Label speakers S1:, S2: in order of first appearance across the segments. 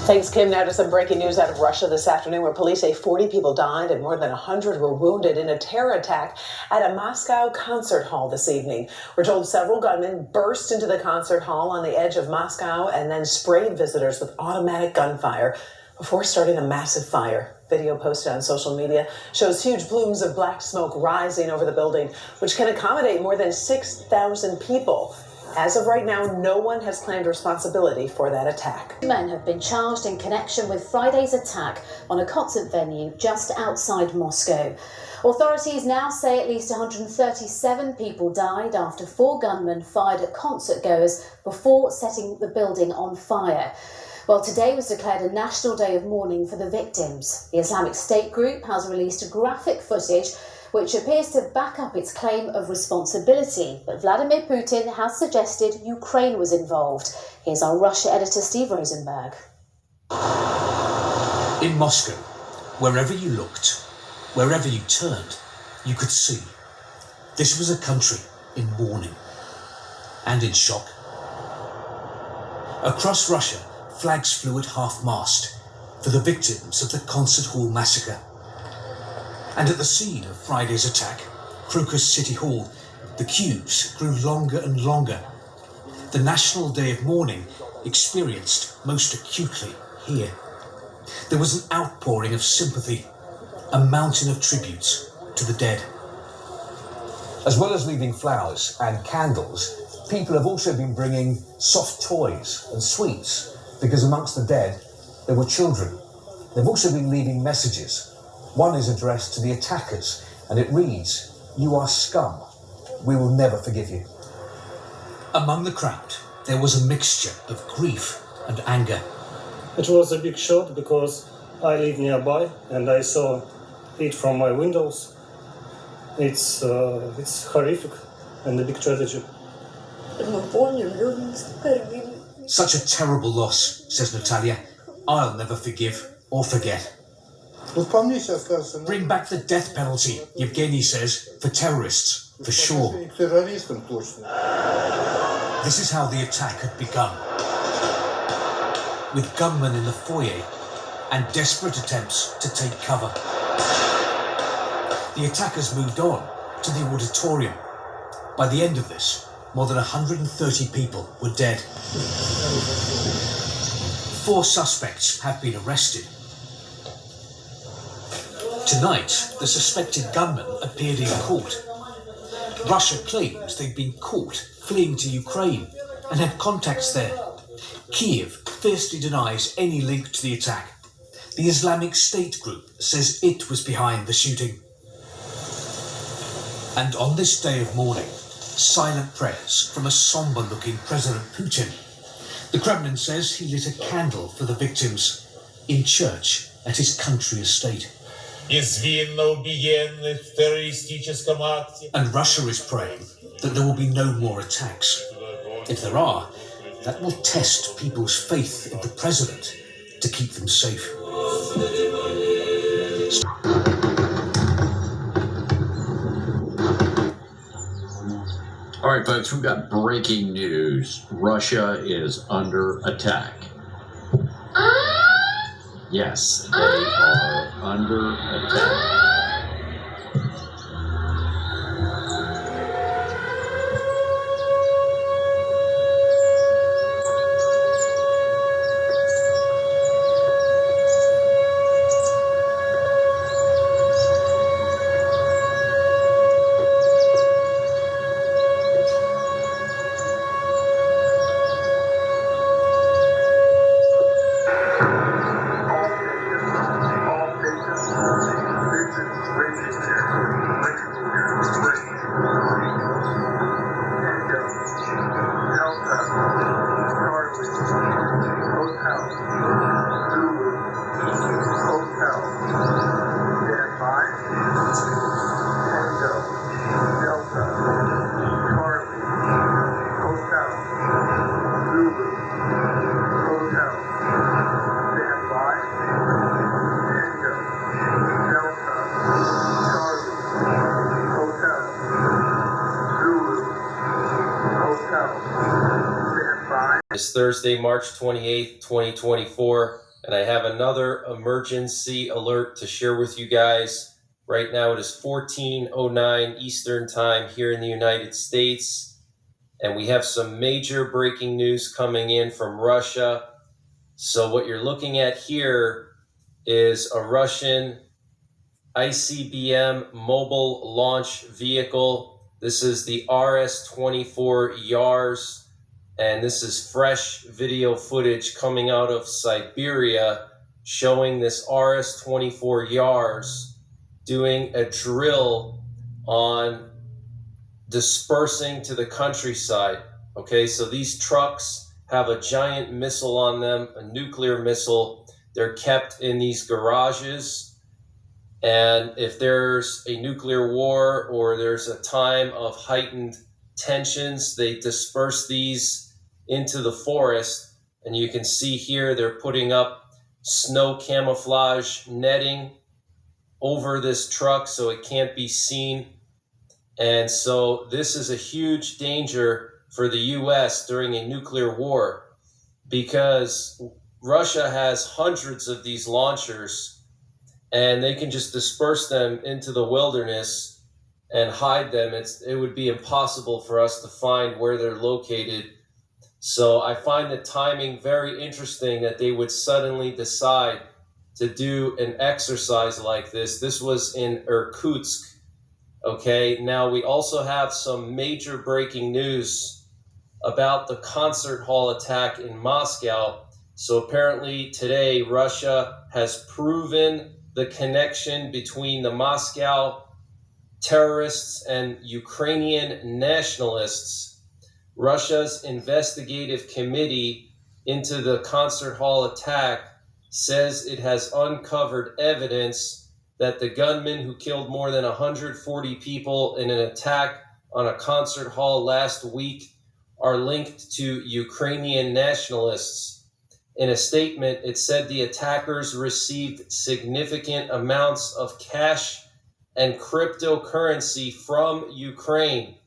S1: Thanks, Kim. Now to some breaking news out of Russia this afternoon, where police say 40 people died and more than 100 were wounded in a terror attack at a Moscow concert hall this evening. We're told several gunmen burst into the concert hall on the edge of Moscow and then sprayed visitors with automatic gunfire before starting a massive fire. Video posted on social media shows huge plumes of black smoke rising over the building, which can accommodate more than 6,000 people. As of right now, no one has claimed responsibility for that attack.
S2: Men have been charged in connection with Friday's attack on a concert venue just outside Moscow. Authorities now say at least 137 people died after 4 gunmen fired at concertgoers before setting the building on fire. Well, today was declared a national day of mourning for the victims. The Islamic State group has released graphic footage which appears to back up its claim of responsibility. But Vladimir Putin has suggested Ukraine was involved. Here's our Russia editor, Steve Rosenberg.
S3: In Moscow, wherever you looked, wherever you turned, you could see this was a country in mourning and in shock. Across Russia, flags flew at half-mast for the victims of the concert hall massacre. And at the scene of Friday's attack, Crocus City Hall, the queues grew longer and longer. The National Day of Mourning experienced most acutely here. There was an outpouring of sympathy, a mountain of tributes to the dead.
S4: As well as leaving flowers and candles, people have also been bringing soft toys and sweets, because amongst the dead, there were children. They've also been leaving messages. One is addressed to the attackers, and it reads, "You are scum. We will never forgive you."
S3: Among the crowd, there was a mixture of grief and anger.
S5: It was a big shock because I live nearby and I saw it from my windows. It's horrific and a big tragedy.
S3: Such a terrible loss, says Natalia. I'll never forgive or forget. Bring back the death penalty, Yevgeny says, for terrorists, for sure. This is how the attack had begun. With gunmen in the foyer and desperate attempts to take cover. The attackers moved on to the auditorium. By the end of this, more than 130 people were dead. 4 suspects have been arrested. Tonight, the suspected gunmen appeared in court. Russia claims they've been caught fleeing to Ukraine and had contacts there. Kiev fiercely denies any link to the attack. The Islamic State group says it was behind the shooting. And on this day of mourning, silent prayers from a somber-looking President Putin. The Kremlin says he lit a candle for the victims in church at his country estate. And Russia is praying that there will be no more attacks. If there are, that will test people's faith in the president to keep them safe.
S6: All right, folks, we've got breaking news. Russia is under attack. Yes, they are under attack.
S7: It's Thursday, March 28th, 2024. And I have another emergency alert to share with you guys. Right now it is 14:09 Eastern Time here in the United States. And we have some major breaking news coming in from Russia. So what you're looking at here is a Russian ICBM mobile launch vehicle. This is the RS-24 Yars. And this is fresh video footage coming out of Siberia showing this RS-24 Yars doing a drill on dispersing to the countryside. Okay, so these trucks have a giant missile on them, a nuclear missile. They're kept in these garages. And if there's a nuclear war or there's a time of heightened tensions, they disperse these into the forest. And you can see here they're putting up snow camouflage netting over this truck so it can't be seen. And so this is a huge danger for the US during a nuclear war, because Russia has hundreds of these launchers and they can just disperse them into the wilderness and hide them. It would be impossible for us to find where they're located. So I find the timing very interesting that they would suddenly decide to do an exercise like this. This was in Irkutsk. Okay, now we also have some major breaking news about the concert hall attack in Moscow. So apparently today Russia has proven the connection between the Moscow terrorists and Ukrainian nationalists. Russia's investigative committee into the concert hall attack says it has uncovered evidence that the gunmen who killed more than 140 people in an attack on a concert hall last week are linked to Ukrainian nationalists. In a statement, it said the attackers received significant amounts of cash and cryptocurrency from Ukraine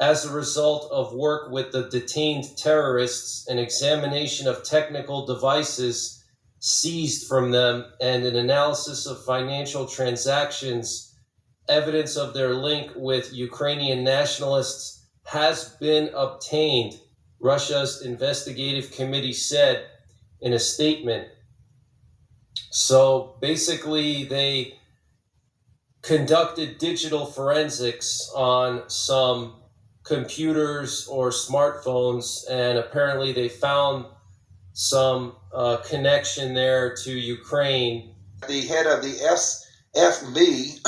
S7: as a result of work with the detained terrorists, an examination of technical devices seized from them, and an analysis of financial transactions. Evidence of their link with Ukrainian nationalists has been obtained, Russia's investigative committee said in a statement. So basically, they conducted digital forensics on some computers or smartphones, and apparently they found some connection there to Ukraine.
S8: The head of the FSB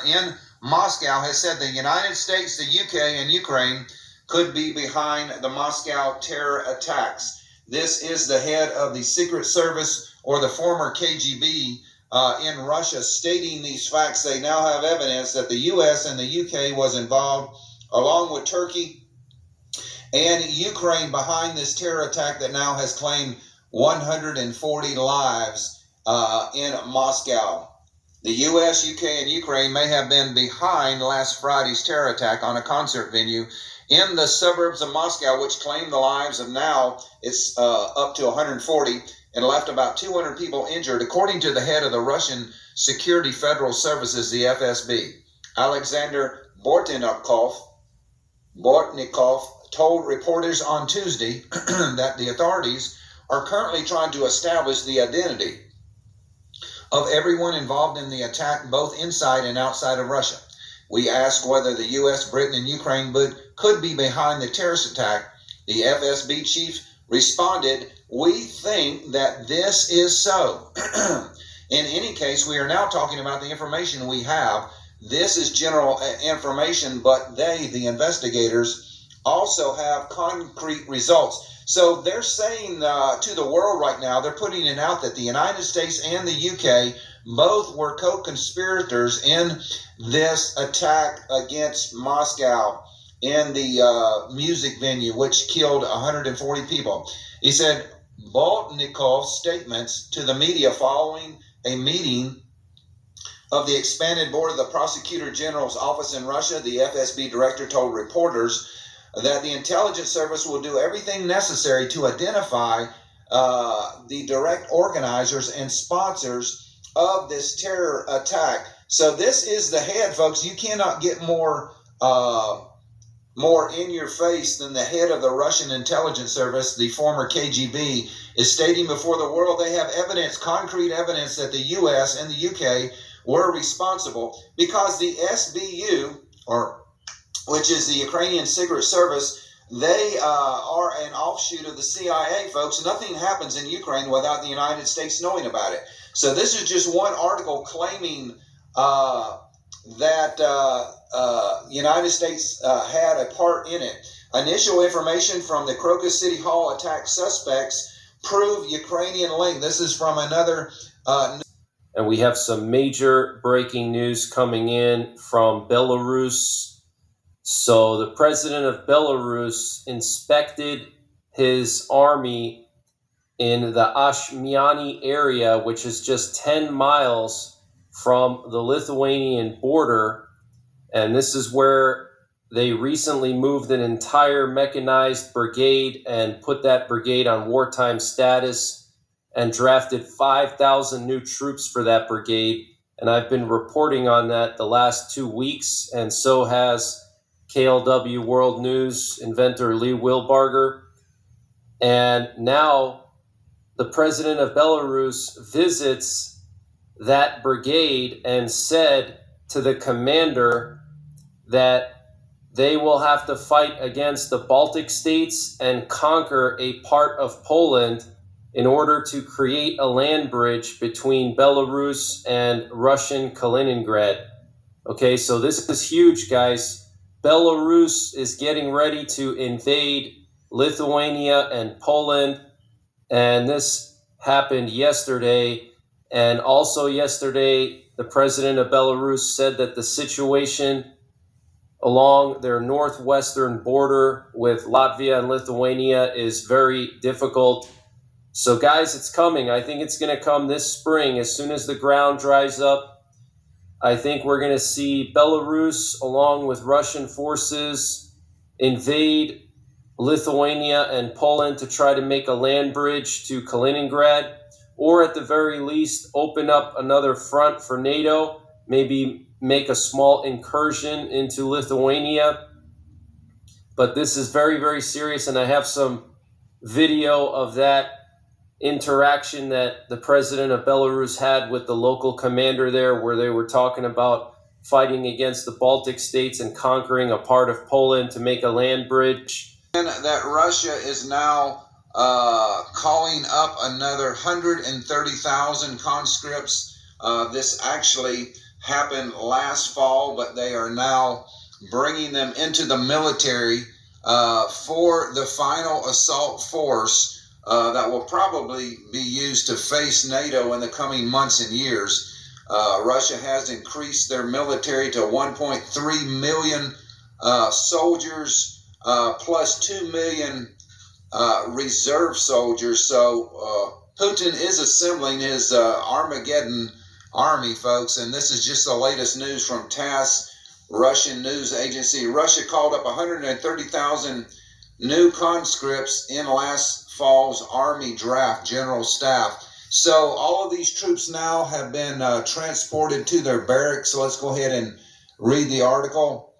S8: in Moscow has said the United States, the UK, and Ukraine could be behind the Moscow terror attacks. This is the head of the Secret Service, or the former KGB, in Russia, stating these facts. They now have evidence that the US and the UK was involved, along with Turkey and Ukraine, behind this terror attack that now has claimed 140 lives in Moscow. The US, UK, and Ukraine may have been behind last Friday's terror attack on a concert venue in the suburbs of Moscow, which claimed the lives of now it's up to 140 and left about 200 people injured, according to the head of the Russian Security Federal Services, the FSB. Alexander Bortnikov told reporters on Tuesday that the authorities are currently trying to establish the identity of everyone involved in the attack, both inside and outside of Russia. We asked whether the U.S., Britain, and Ukraine could be behind the terrorist attack. The FSB chief responded, "We think that this is so." In any case, we are now talking about the information we have. This is general information, but they, the investigators, also have concrete results. So they're saying to the world right now, they're putting it out that the United States and the UK both were co-conspirators in this attack against Moscow in the music venue, which killed 140 people. He said Boltnikov's statements to the media following a meeting of the expanded board of the Prosecutor General's office in Russia. The FSB director told reporters that the intelligence service will do everything necessary to identify the direct organizers and sponsors of this terror attack. So this is the head, folks. You cannot get more in your face than the head of the Russian intelligence service, the former KGB, is stating before the world they have evidence, concrete evidence, that the U.S. and the UK were responsible because the SBU, which is the Ukrainian Secret Service, they are an offshoot of the CIA, folks. Nothing happens in Ukraine without the United States knowing about it. So this is just one article claiming that United States had a part in it. Initial information from the Crocus City Hall attack suspects prove Ukrainian link. This is from another.
S7: And we have some major breaking news coming in from Belarus. So the president of Belarus inspected his army in the Ashmiany area, which is just 10 miles from the Lithuanian border. And this is where they recently moved an entire mechanized brigade and put that brigade on wartime status and drafted 5,000 new troops for that brigade. And I've been reporting on that the last 2 weeks, and so has KLW World News inventor Lee Wilbarger. And now the president of Belarus visits that brigade and said to the commander that they will have to fight against the Baltic states and conquer a part of Poland in order to create a land bridge between Belarus and Russian Kaliningrad. Okay, so this is huge, guys. Belarus is getting ready to invade Lithuania and Poland, and this happened yesterday. And also yesterday, the president of Belarus said that the situation along their northwestern border with Latvia and Lithuania is very difficult. So guys, it's coming. I think it's going to come this spring. As soon as the ground dries up, I think we're going to see Belarus, along with Russian forces, invade Lithuania and Poland to try to make a land bridge to Kaliningrad, or at the very least, open up another front for NATO, maybe make a small incursion into Lithuania. But this is very, very serious, and I have some video of that interaction that the president of Belarus had with the local commander there, where they were talking about fighting against the Baltic states and conquering a part of Poland to make a land bridge.
S8: And that Russia is now calling up another 130,000 conscripts. This actually happened last fall, but they are now bringing them into the military for the final assault force that will probably be used to face NATO in the coming months and years. Russia has increased their military to 1.3 million soldiers, plus 2 million reserve soldiers. So Putin is assembling his Armageddon army, folks, and this is just the latest news from TASS, Russian news agency. Russia called up 130,000 new conscripts in last fall's army draft, general staff. So all of these troops now have been transported to their barracks. So let's go ahead and read the article.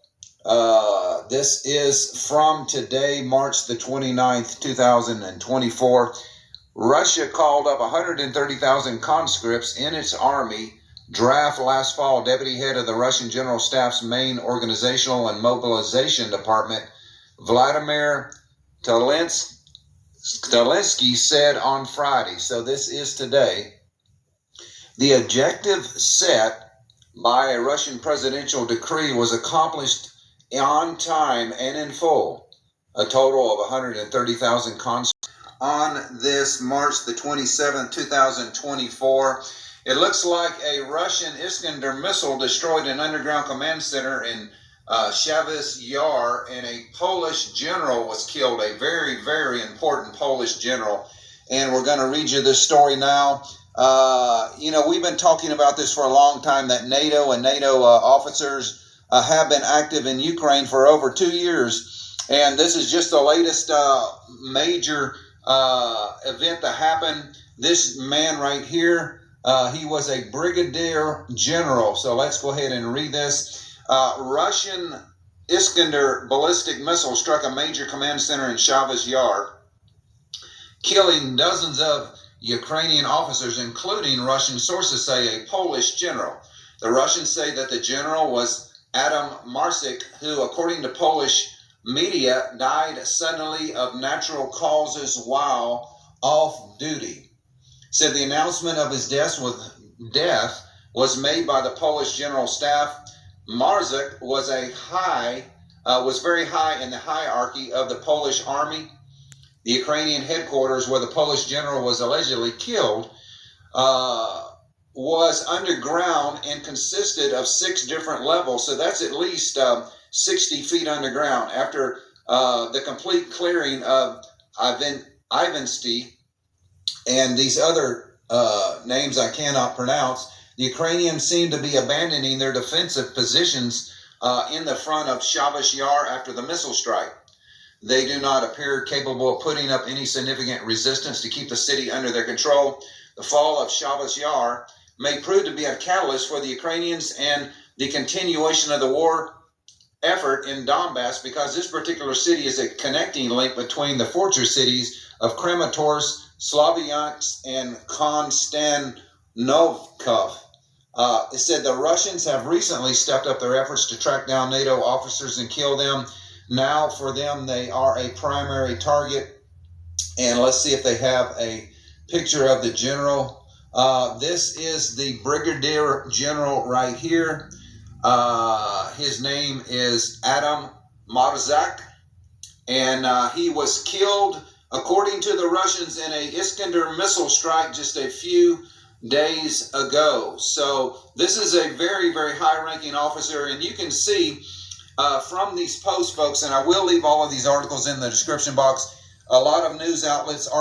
S8: This is from today, March the 29th, 2024. Russia called up 130,000 conscripts in its army draft last fall. Deputy head of the Russian General Staff's main organizational and mobilization department, Vladimir Talinsky, said on Friday. So this is today. The objective set by a Russian presidential decree was accomplished on time and in full. A total of 130,000 conscripts. On this March the 27th, 2024, it looks like a Russian Iskander missile destroyed an underground command center in Shavis Yar, and a Polish general was killed, a very, very important Polish general. And we're going to read you this story now. We've been talking about this for a long time, that NATO and NATO officers have been active in Ukraine for over 2 years. And this is just the latest major event that happened. This man right here, he was a brigadier general. So let's go ahead and read this. Russian Iskander ballistic missile struck a major command center in Shavas Yar, killing dozens of Ukrainian officers, including, Russian sources say, a Polish general. The Russians say that the general was Adam Marcik, who, according to Polish media, died suddenly of natural causes while off duty. Said the announcement of his death was made by the Polish general staff. Marcik was very high in the hierarchy of the Polish army. The Ukrainian headquarters, where the Polish general was allegedly killed, was underground and consisted of 6 different levels. So that's at least 60 feet underground. After the complete clearing of Ivansti and these other names I cannot pronounce, the Ukrainians seem to be abandoning their defensive positions in the front of Shavas Yar after the missile strike. They do not appear capable of putting up any significant resistance to keep the city under their control. The fall of Shavas Yar may prove to be a catalyst for the Ukrainians and the continuation of the war effort in Donbass, because this particular city is a connecting link between the fortress cities of Kramatorsk, Slavyansk, and Konstantinovka. It said the Russians have recently stepped up their efforts to track down NATO officers and kill them. Now, for them, they are a primary target. And let's see if they have a picture of the general. This is the brigadier general right here. His name is Adam Marcik, and he was killed, according to the Russians, in a Iskander missile strike just a few days ago. So this is a very, very high-ranking officer, and you can see from these posts, folks, and I will leave all of these articles in the description box, a lot of news outlets are